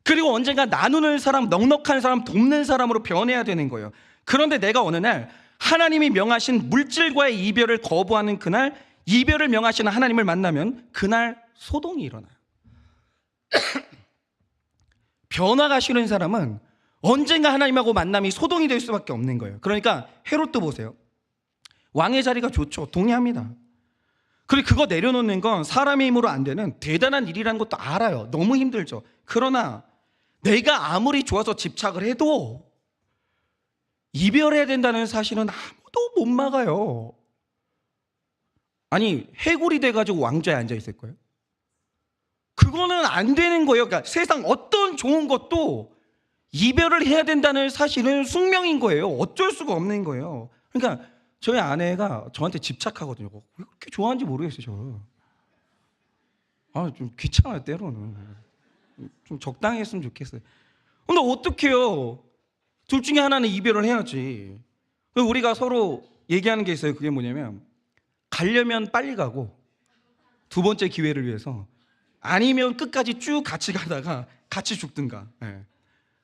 그리고 언젠가 나누는 사람, 넉넉한 사람, 돕는 사람으로 변해야 되는 거예요. 그런데 내가 어느 날 하나님이 명하신 물질과의 이별을 거부하는 그날, 이별을 명하시는 하나님을 만나면 그날 소동이 일어나요. 변화가 싫은 사람은 언젠가 하나님하고 만남이 소동이 될 수밖에 없는 거예요. 그러니까 헤롯도 보세요. 왕의 자리가 좋죠. 동의합니다. 그리고 그거 내려놓는 건 사람의 힘으로 안 되는 대단한 일이라는 것도 알아요. 너무 힘들죠. 그러나 내가 아무리 좋아서 집착을 해도 이별해야 된다는 사실은 아무도 못 막아요. 아니, 해골이 돼가지고 왕좌에 앉아 있을 거예요? 그거는 안 되는 거예요. 그러니까 세상 어떤 좋은 것도 이별을 해야 된다는 사실은 숙명인 거예요. 어쩔 수가 없는 거예요. 그러니까 저희 아내가 저한테 집착하거든요. 왜 그렇게 좋아하는지 모르겠어요. 좀 귀찮아요, 때로는. 좀 적당히 했으면 좋겠어요. 근데 어떡해요? 둘 중에 하나는 이별을 해야지. 우리가 서로 얘기하는 게 있어요. 그게 뭐냐면 가려면 빨리 가고 두 번째 기회를 위해서, 아니면 끝까지 쭉 같이 가다가 같이 죽든가. 네.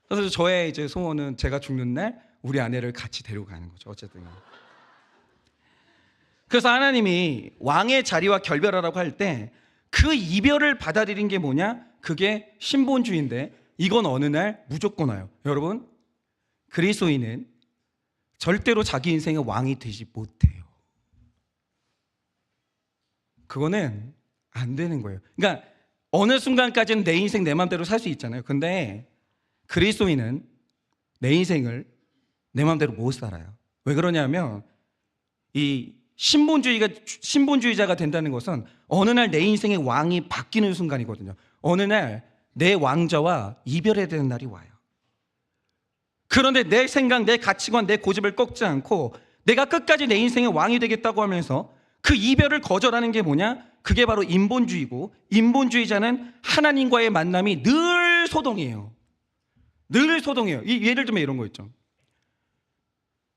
그래서 저의 이제 소원은 제가 죽는 날 우리 아내를 같이 데려가는 거죠. 어쨌든. 그래서 하나님이 왕의 자리와 결별하라고 할 때 그 이별을 받아들인 게 뭐냐? 그게 신본주의인데 이건 어느 날 무조건 와요. 여러분, 그리스도인은 절대로 자기 인생의 왕이 되지 못해요. 그거는 안 되는 거예요. 그러니까 어느 순간까지는 내 인생 내 마음대로 살 수 있잖아요. 근데 그리스도인은 내 인생을 내 마음대로 못 살아요. 왜 그러냐면 이 신본주의자가 된다는 것은 어느 날 내 인생의 왕이 바뀌는 순간이거든요. 어느 날 내 왕자와 이별해야 되는 날이 와요. 그런데 내 생각, 내 가치관, 내 고집을 꺾지 않고 내가 끝까지 내 인생의 왕이 되겠다고 하면서 그 이별을 거절하는 게 뭐냐? 그게 바로 인본주의고, 인본주의자는 하나님과의 만남이 늘 소동이에요. 늘 소동이에요. 예를 들면 이런 거 있죠.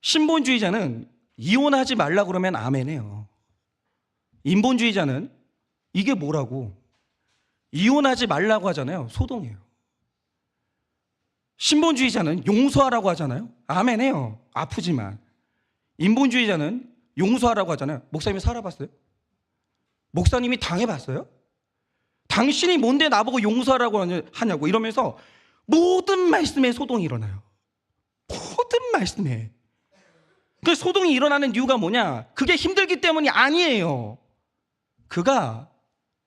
신본주의자는 이혼하지 말라 그러면 아멘해요. 인본주의자는 이게 뭐라고? 이혼하지 말라고 하잖아요. 소동이에요. 신본주의자는 용서하라고 하잖아요. 아멘해요. 아프지만. 인본주의자는 용서하라고 하잖아요. 목사님이 살아봤어요? 목사님이 당해봤어요? 당신이 뭔데 나보고 용서하라고 하냐고 이러면서 모든 말씀에 소동이 일어나요. 모든 말씀에. 그 소동이 일어나는 이유가 뭐냐? 그게 힘들기 때문이 아니에요. 그가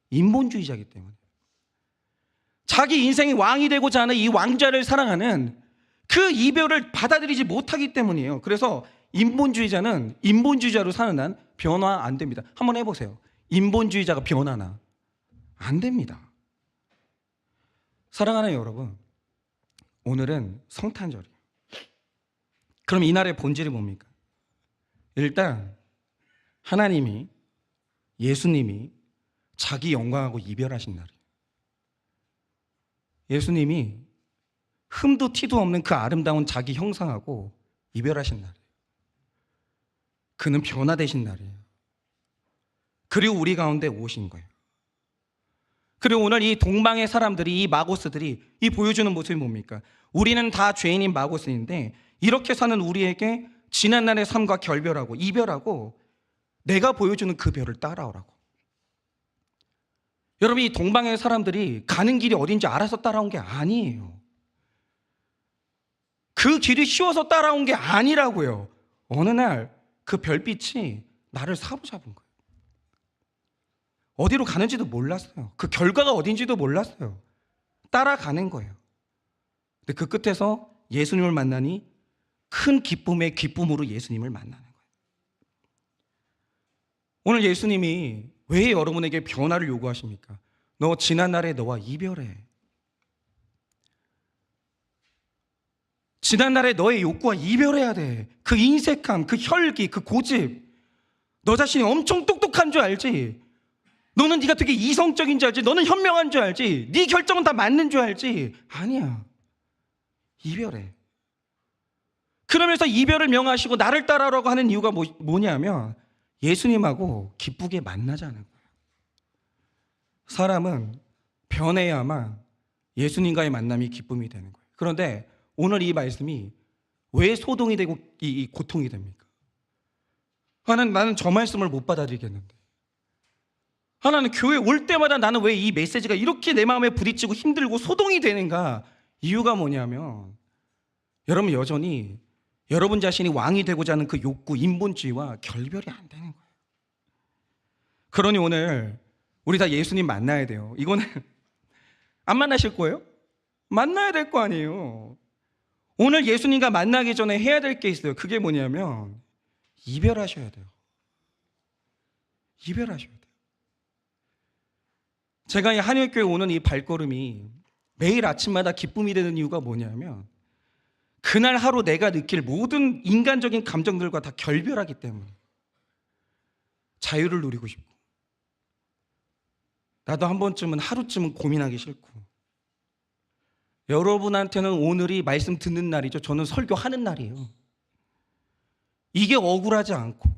인본주의자이기 때문에. 자기 인생의 왕이 되고자 하는 이 왕자를 사랑하는 그 이별을 받아들이지 못하기 때문이에요. 그래서 인본주의자는 인본주의자로 사는 한 변화 안 됩니다. 한번 해보세요. 인본주의자가 변하나? 안 됩니다. 사랑하는 여러분, 오늘은 성탄절이에요. 그럼 이날의 본질이 뭡니까? 일단 하나님이, 예수님이 자기 영광하고 이별하신 날이에요. 예수님이 흠도 티도 없는 그 아름다운 자기 형상하고 이별하신 날이에요. 그는 변화되신 날이에요. 그리고 우리 가운데 오신 거예요. 그리고 오늘 이 동방의 사람들이, 이 마고스들이 이 보여주는 모습이 뭡니까? 우리는 다 죄인인 마고스인데 이렇게 사는 우리에게 지난날의 삶과 결별하고 이별하고 내가 보여주는 그 별을 따라오라고. 여러분, 이 동방의 사람들이 가는 길이 어딘지 알아서 따라온 게 아니에요. 그 길이 쉬워서 따라온 게 아니라고요. 어느 날 그 별빛이 나를 사로잡은 거예요. 어디로 가는지도 몰랐어요. 그 결과가 어딘지도 몰랐어요. 따라가는 거예요. 근데 그 끝에서 예수님을 만나니 큰 기쁨의 기쁨으로 예수님을 만나는 거예요. 오늘 예수님이 왜 여러분에게 변화를 요구하십니까? 너 지난날의 너와 이별해. 지난날의 너의 욕구와 이별해야 돼. 그 인색함, 그 혈기, 그 고집. 너 자신이 엄청 똑똑한 줄 알지? 너는 네가 되게 이성적인 줄 알지? 너는 현명한 줄 알지? 네 결정은 다 맞는 줄 알지? 아니야. 이별해. 그러면서 이별을 명하시고 나를 따라라고 하는 이유가 뭐냐면 예수님하고 기쁘게 만나자는 거예요. 사람은 변해야만 예수님과의 만남이 기쁨이 되는 거예요. 그런데 오늘 이 말씀이 왜 소동이 되고 이 고통이 됩니까? 나는 저 말씀을 못 받아들이겠는데. 나는 교회 올 때마다 나는 왜 이 메시지가 이렇게 내 마음에 부딪히고 힘들고 소동이 되는가? 이유가 뭐냐면 여러분 여전히 여러분 자신이 왕이 되고자 하는 그 욕구, 인본주의와 결별이 안 되는 거예요. 그러니 오늘 우리 다 예수님 만나야 돼요. 이거는 안 만나실 거예요? 만나야 될 거 아니에요. 오늘 예수님과 만나기 전에 해야 될 게 있어요. 그게 뭐냐면 이별하셔야 돼요. 이별하셔야 돼요. 제가 이 한일교회 오는 이 발걸음이 매일 아침마다 기쁨이 되는 이유가 뭐냐면 그날 하루 내가 느낄 모든 인간적인 감정들과 다 결별하기 때문에 자유를 누리고 싶고 나도 한 번쯤은 하루쯤은 고민하기 싫고 여러분한테는 오늘이 말씀 듣는 날이죠. 저는 설교하는 날이에요. 이게 억울하지 않고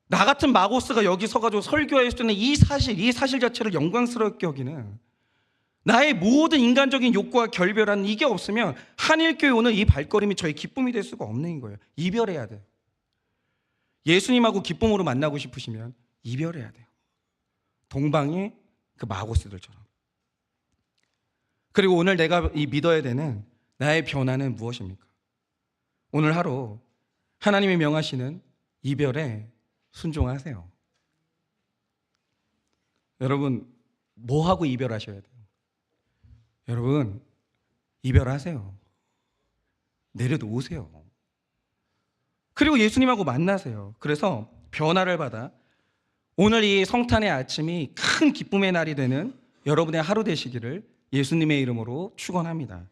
나 같은 마고스가 여기 서가지고 설교할 수 있는 이 사실 자체를 영광스럽게 여기는 나의 모든 인간적인 욕구와 결별하는 이게 없으면 한일교회 오는 이 발걸음이 저의 기쁨이 될 수가 없는 거예요. 이별해야 돼요. 예수님하고 기쁨으로 만나고 싶으시면 이별해야 돼요. 동방의 그 마고스들처럼. 그리고 오늘 내가 믿어야 되는 나의 변화는 무엇입니까? 오늘 하루 하나님이 명하시는 이별에 순종하세요. 여러분 뭐 하고 이별하셔야 돼요? 여러분 이별하세요. 내려놓으세요. 그리고 예수님하고 만나세요. 그래서 변화를 받아 오늘 이 성탄의 아침이 큰 기쁨의 날이 되는 여러분의 하루 되시기를 예수님의 이름으로 축원합니다.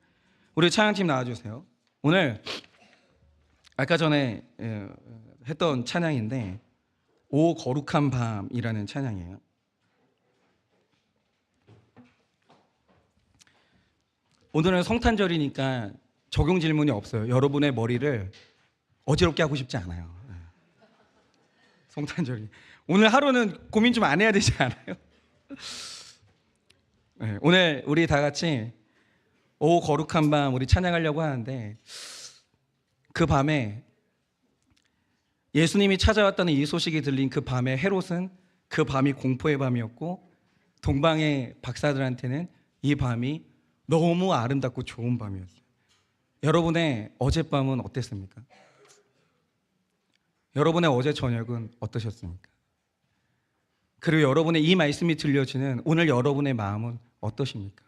우리 찬양팀 나와주세요. 오늘 아까 전에 했던 찬양인데 오 거룩한 밤이라는 찬양이에요. 오늘은 성탄절이니까 적용 질문이 없어요. 여러분의 머리를 어지럽게 하고 싶지 않아요. 성탄절이 오늘 하루는 고민 좀 안 해야 되지 않아요? 네, 오늘 우리 다 같이 오 거룩한 밤 우리 찬양하려고 하는데 그 밤에 예수님이 찾아왔다는 이 소식이 들린 그 밤에 헤롯은 그 밤이 공포의 밤이었고 동방의 박사들한테는 이 밤이 너무 아름답고 좋은 밤이었어요. 여러분의 어젯밤은 어땠습니까? 여러분의 어제 저녁은 어떠셨습니까? 그리고 여러분의 이 말씀이 들려지는 오늘 여러분의 마음은 어떠십니까?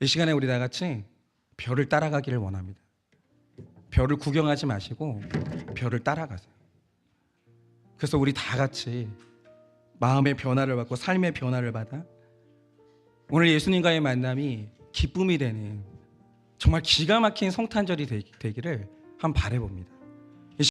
이 시간에 우리 다 같이 별을 따라가기를 원합니다. 별을 구경하지 마시고 별을 따라가세요. 그래서 우리 다 같이 마음의 변화를 받고 삶의 변화를 받아 오늘 예수님과의 만남이 기쁨이 되는 정말 기가 막힌 성탄절이 되기를 한번 바라봅니다.